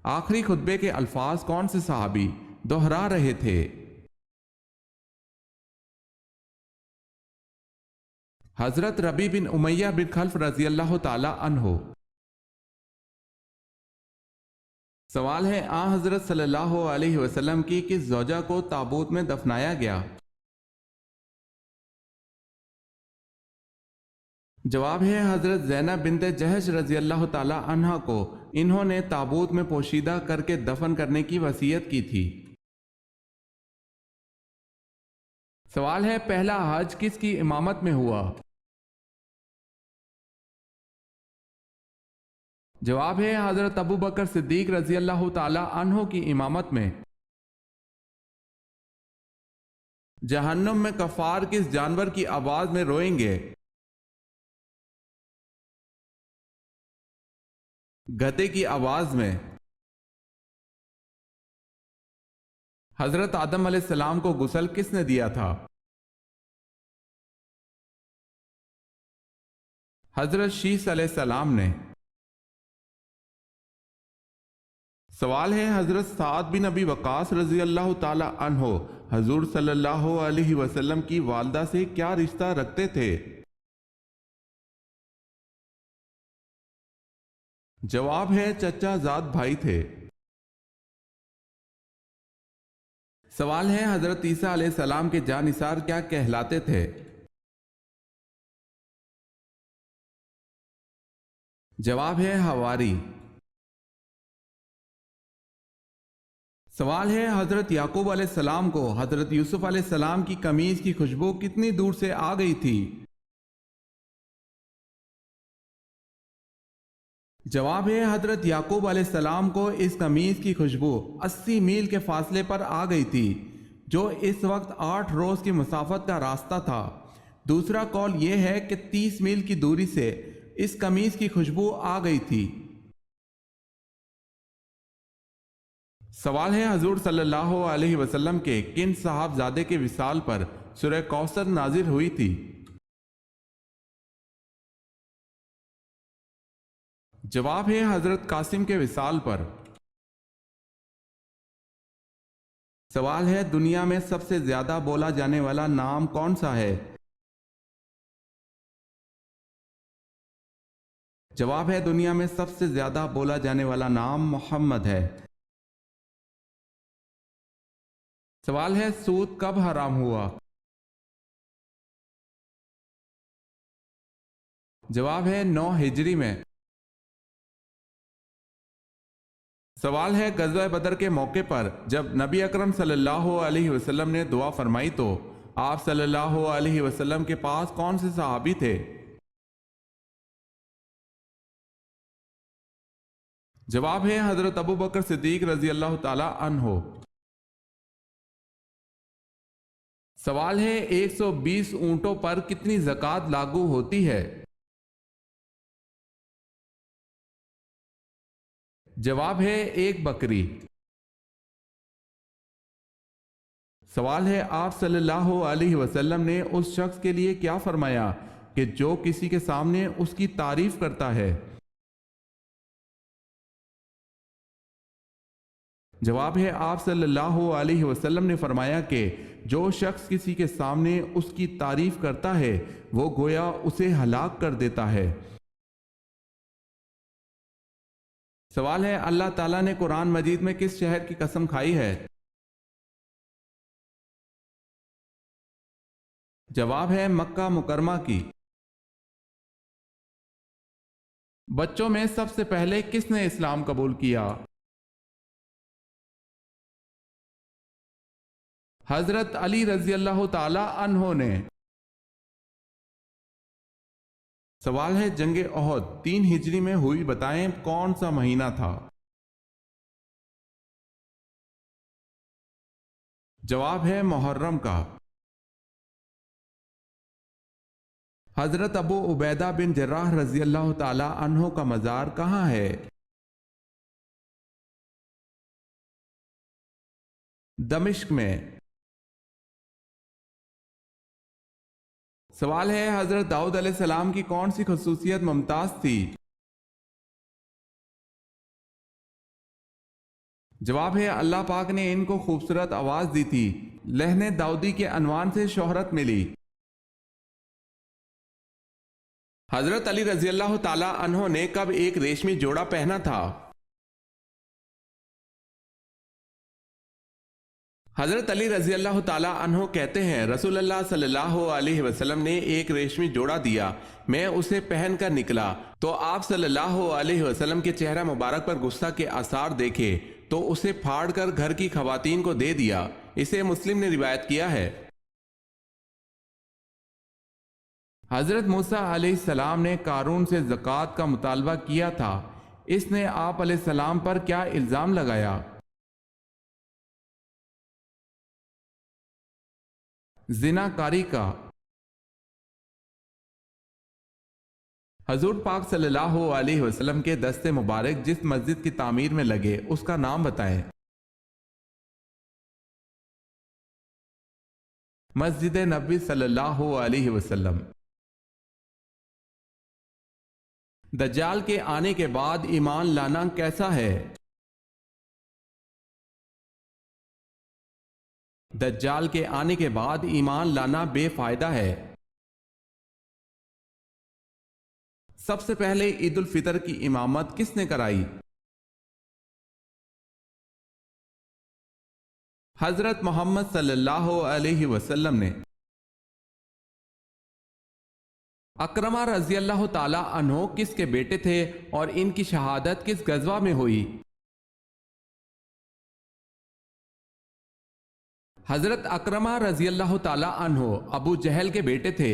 آخری خطبے کے الفاظ کون سے صحابی دہرا رہے تھے؟ حضرت ربیع بن امیہ بن خلف رضی اللہ تعالی عنہ۔ سوال ہے حضرت صلی اللہ علیہ وسلم کی کس زوجہ کو تابوت میں دفنایا گیا؟ جواب ہے حضرت زینب بنت جہش رضی اللہ تعالی عنہ کو انہوں نے تابوت میں پوشیدہ کر کے دفن کرنے کی وصیت کی تھی۔ سوال ہے پہلا حج کس کی امامت میں ہوا؟ جواب ہے حضرت ابو بکر صدیق رضی اللہ تعالی عنہ کی امامت میں۔ جہنم میں کفار کس جانور کی آواز میں روئیں گے؟ گدھے کی آواز میں۔ حضرت آدم علیہ السلام کو غسل کس نے دیا تھا؟ حضرت شیث علیہ السلام نے۔ سوال ہے حضرت سعد بن ابی وقاص رضی اللہ تعالی عنہ حضور صلی اللہ علیہ وسلم کی والدہ سے کیا رشتہ رکھتے تھے؟ جواب ہے چچا زاد بھائی تھے۔ سوال ہے حضرت عیسیٰ علیہ السلام کے جانثار کیا کہلاتے تھے؟ جواب ہے حواری۔ سوال ہے حضرت یعقوب علیہ السلام کو حضرت یوسف علیہ السلام کی قمیض کی خوشبو کتنی دور سے آ گئی تھی؟ جواب ہے حضرت یعقوب علیہ السلام کو اس قمیض کی خوشبو 80 میل کے فاصلے پر آ گئی تھی، جو اس وقت 8 روز کی مسافت کا راستہ تھا۔ دوسرا قول یہ ہے کہ 30 میل کی دوری سے اس قمیض کی خوشبو آ گئی تھی۔ سوال ہے حضور صلی اللہ علیہ وسلم کے کن صاحبزادے کے وصال پر سورہ کوثر نازل ہوئی تھی؟ جواب ہے حضرت قاسم کے وصال پر۔ سوال ہے دنیا میں سب سے زیادہ بولا جانے والا نام کون سا ہے؟ جواب ہے دنیا میں سب سے زیادہ بولا جانے والا نام محمد ہے۔ سوال ہے سود کب حرام ہوا؟ جواب ہے 9 ہجری میں۔ سوال ہے غزوہ بدر کے موقع پر جب نبی اکرم صلی اللہ علیہ وسلم نے دعا فرمائی تو آپ صلی اللہ علیہ وسلم کے پاس کون سے صحابی تھے؟ جواب ہے حضرت ابو بکر صدیق رضی اللہ تعالی عنہ۔ سوال ہے 120 اونٹوں پر کتنی زکوٰۃ لاگو ہوتی ہے؟ جواب ہے 1 بکری۔ سوال ہے آپ صلی اللہ علیہ وسلم نے اس شخص کے لیے کیا فرمایا کہ جو کسی کے سامنے اس کی تعریف کرتا ہے؟ جواب ہے آپ صلی اللہ علیہ وسلم نے فرمایا کہ جو شخص کسی کے سامنے اس کی تعریف کرتا ہے وہ گویا اسے ہلاک کر دیتا ہے۔ سوال ہے اللہ تعالیٰ نے قرآن مجید میں کس شہر کی قسم کھائی ہے؟ جواب ہے مکہ مکرمہ کی۔ بچوں میں سب سے پہلے کس نے اسلام قبول کیا؟ حضرت علی رضی اللہ تعالی عنہ نے۔ سوال ہے جنگ احد 3 ہجری میں ہوئی، بتائیں کون سا مہینہ تھا؟ جواب ہے محرم کا۔ حضرت ابو عبیدہ بن جراح رضی اللہ تعالی عنہ کا مزار کہاں ہے؟ دمشق میں۔ سوال ہے حضرت داؤد علیہ السلام کی کون سی خصوصیت ممتاز تھی؟ جواب ہے اللہ پاک نے ان کو خوبصورت آواز دی تھی، لہن داؤدی کے عنوان سے شہرت ملی۔ حضرت علی رضی اللہ تعالی عنہ نے کب ایک ریشمی جوڑا پہنا تھا؟ حضرت علی رضی اللہ تعالی عنہ کہتے ہیں رسول اللہ صلی اللہ علیہ وسلم نے ایک ریشمی جوڑا دیا، میں اسے پہن کر نکلا تو آپ صلی اللہ علیہ وسلم کے چہرہ مبارک پر غصہ کے آثار دیکھے تو اسے پھاڑ کر گھر کی خواتین کو دے دیا۔ اسے مسلم نے روایت کیا ہے۔ حضرت موسیٰ علیہ السلام نے قارون سے زکوٰۃ کا مطالبہ کیا تھا، اس نے آپ علیہ السلام پر کیا الزام لگایا؟ زنا کاری کا۔ حضور پاک صلی اللہ علیہ وسلم کے دست مبارک جس مسجد کی تعمیر میں لگے اس کا نام بتائیں۔ مسجد نبوی صلی اللہ علیہ وسلم۔ دجال کے آنے کے بعد ایمان لانا کیسا ہے؟ دجال کے آنے کے بعد ایمان لانا بے فائدہ ہے۔ سب سے پہلے عید الفطر کی امامت کس نے کرائی؟ حضرت محمد صلی اللہ علیہ وسلم نے۔ اکرمہ رضی اللہ تعالی عنہ کس کے بیٹے تھے اور ان کی شہادت کس غزوہ میں ہوئی؟ حضرت اکرمہ رضی اللہ تعالی عنہ ابو جہل کے بیٹے تھے،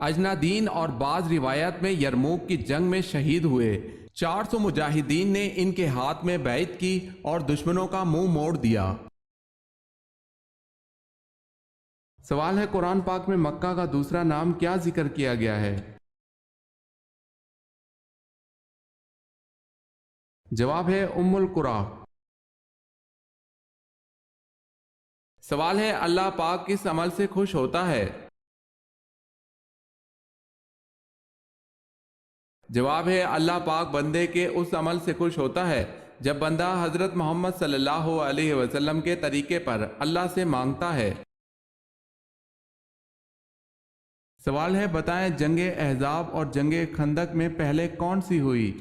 اجنادین اور بعض روایات میں یرموک کی جنگ میں شہید ہوئے۔ 400 مجاہدین نے ان کے ہاتھ میں بیعت کی اور دشمنوں کا منہ موڑ دیا۔ سوال ہے قرآن پاک میں مکہ کا دوسرا نام کیا ذکر کیا گیا ہے؟ جواب ہے ام القری۔ سوال ہے اللہ پاک کس عمل سے خوش ہوتا ہے؟ جواب ہے اللہ پاک بندے کے اس عمل سے خوش ہوتا ہے جب بندہ حضرت محمد صلی اللہ علیہ وسلم کے طریقے پر اللہ سے مانگتا ہے۔ سوال ہے بتائیں جنگ احزاب اور جنگ خندق میں پہلے کون سی ہوئی؟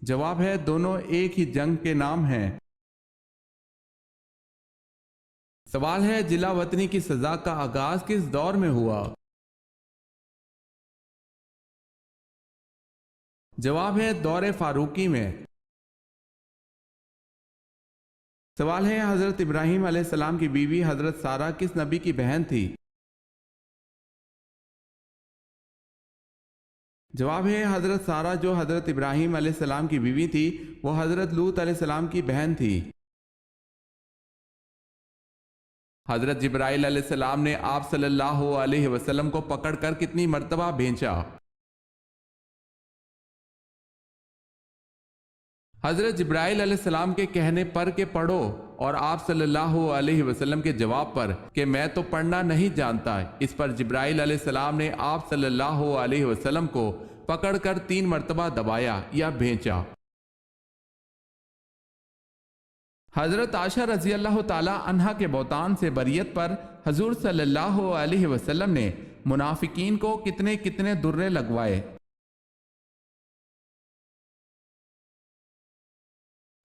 جواب ہے دونوں ایک ہی جنگ کے نام ہیں۔ سوال ہے جلا وطنی کی سزا کا آغاز کس دور میں ہوا؟ جواب ہے دور فاروقی میں۔ سوال ہے حضرت ابراہیم علیہ السلام کی بیوی حضرت سارہ کس نبی کی بہن تھی؟ جواب ہے حضرت سارہ جو حضرت ابراہیم علیہ السلام کی بیوی تھی وہ حضرت لوط علیہ السلام کی بہن تھی۔ حضرت جبرائیل علیہ السلام نے آپ صلی اللہ علیہ وسلم کو پکڑ کر کتنی مرتبہ بھیجا؟ حضرت جبرائیل علیہ السلام کے کہنے پر کہ پڑھو اور آپ صلی اللہ علیہ وسلم کے جواب پر کہ میں تو پڑھنا نہیں جانتا، اس پر جبرائیل علیہ السلام نے آپ صلی اللہ علیہ وسلم کو پکڑ کر 3 مرتبہ دبایا یا بھینچا۔ حضرت عائشہ رضی اللہ تعالی عنہا کے بہتان سے بریت پر حضور صلی اللہ علیہ وسلم نے منافقین کو کتنے کتنے درے لگوائے؟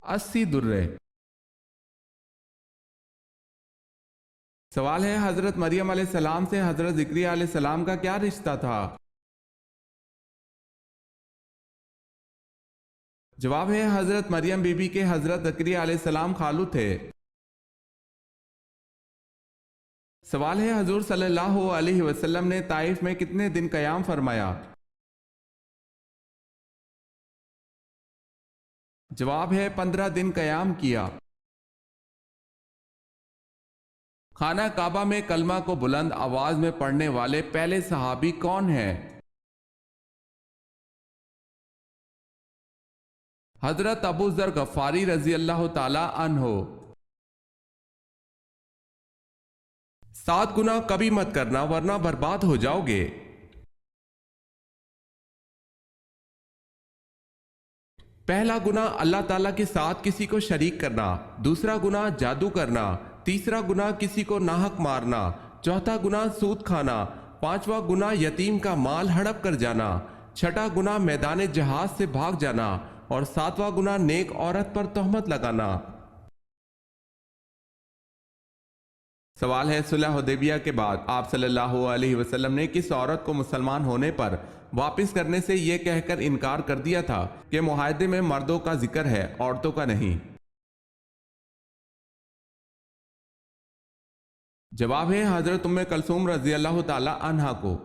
80 درے۔ سوال ہے حضرت مریم علیہ السلام سے حضرت زکریا علیہ السلام کا کیا رشتہ تھا؟ جواب ہے حضرت مریم بی بی کے حضرت زکریا علیہ السلام خالو تھے۔ سوال ہے حضور صلی اللہ علیہ وسلم نے طائف میں کتنے دن قیام فرمایا؟ جواب ہے 15 دن قیام کیا۔ خانہ کعبہ میں کلمہ کو بلند آواز میں پڑھنے والے پہلے صحابی کون ہیں؟ حضرت ابو ذر غفاری رضی اللہ تعالی عنہ۔ 7 گناہ کبھی مت کرنا ورنہ برباد ہو جاؤ گے۔ پہلا گناہ اللہ تعالیٰ کے ساتھ کسی کو شریک کرنا، دوسرا گناہ جادو کرنا، تیسرا گناہ کسی کو ناحق مارنا، چوتھا گناہ سود کھانا، پانچواں گناہ یتیم کا مال ہڑپ کر جانا، چھٹا گناہ میدان جہاد سے بھاگ جانا، اور ساتواں گناہ نیک عورت پر تہمت لگانا۔ سوال ہے، صلح حدیبیہ کے بعد آپ صلی اللہ علیہ وسلم نے کس عورت کو مسلمان ہونے پر واپس کرنے سے یہ کہہ کر انکار کر دیا تھا کہ معاہدے میں مردوں کا ذکر ہے، عورتوں کا نہیں؟ جواب ہے حضرت ام کلثوم رضی اللہ تعالی عنہا کو۔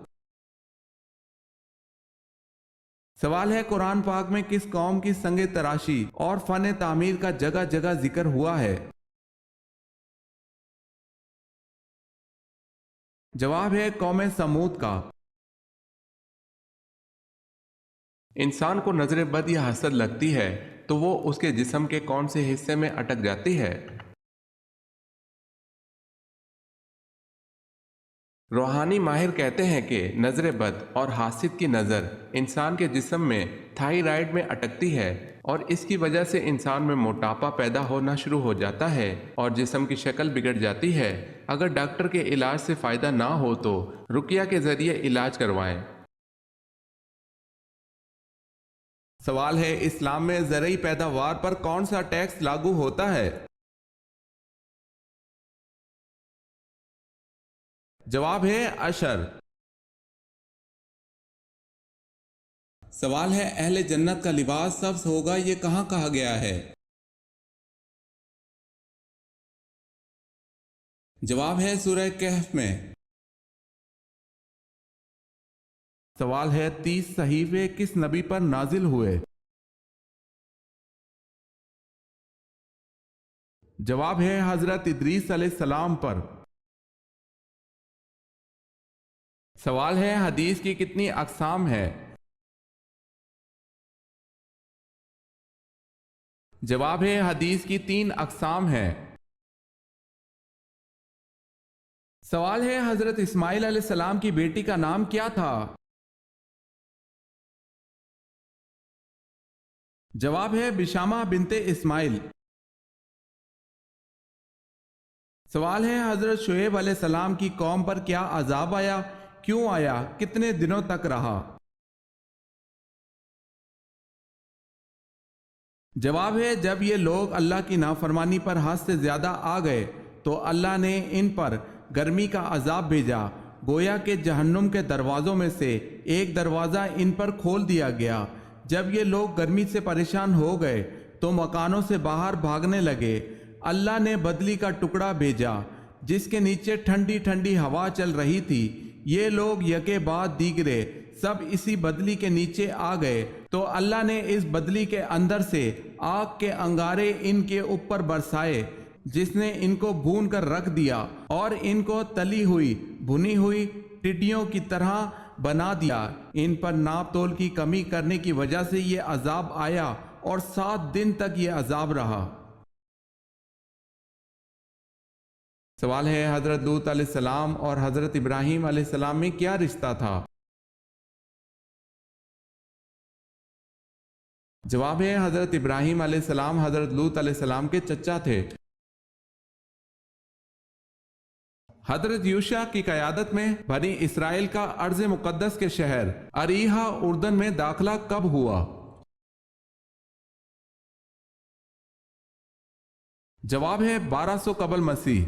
سوال ہے، قرآن پاک میں کس قوم کی سنگ تراشی اور فن تعمیر کا جگہ جگہ ذکر ہوا ہے؟ جواب ہے قوم سمود کا۔ انسان کو نظر بد یا حسد لگتی ہے تو وہ اس کے جسم کے کون سے حصے میں اٹک جاتی ہے؟ روحانی ماہر کہتے ہیں کہ نظر بد اور حاسد کی نظر انسان کے جسم میں تھائرائیڈ میں اٹکتی ہے، اور اس کی وجہ سے انسان میں موٹاپا پیدا ہونا شروع ہو جاتا ہے اور جسم کی شکل بگڑ جاتی ہے۔ اگر ڈاکٹر کے علاج سے فائدہ نہ ہو تو رقیہ کے ذریعے علاج کروائیں۔ سوال ہے، اسلام میں زرعی پیداوار پر کون سا ٹیکس لاگو ہوتا ہے؟ جواب ہے عشر۔ سوال ہے، اہل جنت کا لباس سبز ہوگا، یہ کہاں کہا گیا ہے؟ جواب ہے سورہ کہف میں۔ سوال ہے، 30 صحیفے کس نبی پر نازل ہوئے؟ جواب ہے حضرت ادریس علیہ السلام پر۔ سوال ہے، حدیث کی کتنی اقسام ہے؟ جواب ہے حدیث کی 3 اقسام ہیں۔ سوال ہے، حضرت اسماعیل علیہ السلام کی بیٹی کا نام کیا تھا؟ جواب ہے بشامہ بنت اسماعیل۔ سوال ہے، حضرت شعیب علیہ السلام کی قوم پر کیا عذاب آیا، کیوں آیا، کتنے دنوں تک رہا؟ جواب ہے، جب یہ لوگ اللہ کی نافرمانی پر حد سے زیادہ آ گئے تو اللہ نے ان پر گرمی کا عذاب بھیجا، گویا کہ جہنم کے دروازوں میں سے ایک دروازہ ان پر کھول دیا گیا۔ جب یہ لوگ گرمی سے پریشان ہو گئے تو مکانوں سے باہر بھاگنے لگے۔ اللہ نے بدلی کا ٹکڑا بھیجا جس کے نیچے ٹھنڈی ٹھنڈی ہوا چل رہی تھی۔ یہ لوگ یکے بعد دیگرے سب اسی بدلی کے نیچے آ گئے تو اللہ نے اس بدلی کے اندر سے آگ کے انگارے ان کے اوپر برسائے، جس نے ان کو بھون کر رکھ دیا اور ان کو تلی ہوئی بھنی ہوئی ٹڈیوں کی طرح بنا دیا۔ ان پر ناپ تول کی کمی کرنے کی وجہ سے یہ عذاب آیا اور 7 دن تک یہ عذاب رہا۔ سوال ہے، حضرت لوط علیہ السلام اور حضرت ابراہیم علیہ السلام میں کیا رشتہ تھا؟ جواب ہے، حضرت ابراہیم علیہ السلام حضرت لوط علیہ السلام کے چچا تھے۔ حضرت یوشع کی قیادت میں بنی اسرائیل کا ارض مقدس کے شہر اریحا اردن میں داخلہ کب ہوا؟ جواب ہے 1200 قبل مسیح۔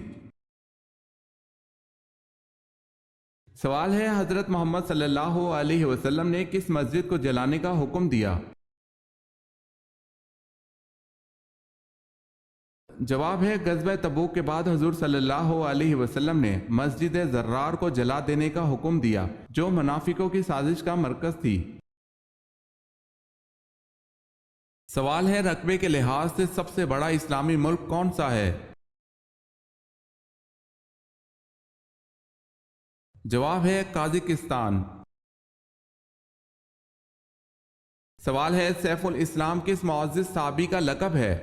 سوال ہے، حضرت محمد صلی اللہ علیہ وسلم نے کس مسجد کو جلانے کا حکم دیا؟ جواب ہے غزوہ تبوک کے بعد حضور صلی اللہ علیہ وسلم نے مسجد زرار کو جلا دینے کا حکم دیا، جو منافقوں کی سازش کا مرکز تھی۔ سوال ہے، رقبے کے لحاظ سے سب سے بڑا اسلامی ملک کون سا ہے؟ جواب ہے قازقستان۔ سوال ہے، سیف الاسلام کس معزز صحابی کا لقب ہے؟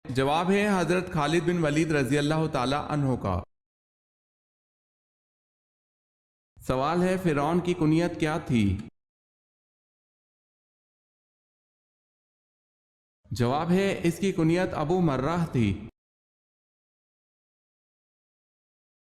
جواب ہے حضرت خالد بن ولید رضی اللہ تعالی عنہ کا۔ سوال ہے، فرعون کی کنیت کیا تھی؟ جواب ہے اس کی کنیت ابو مرہ تھی۔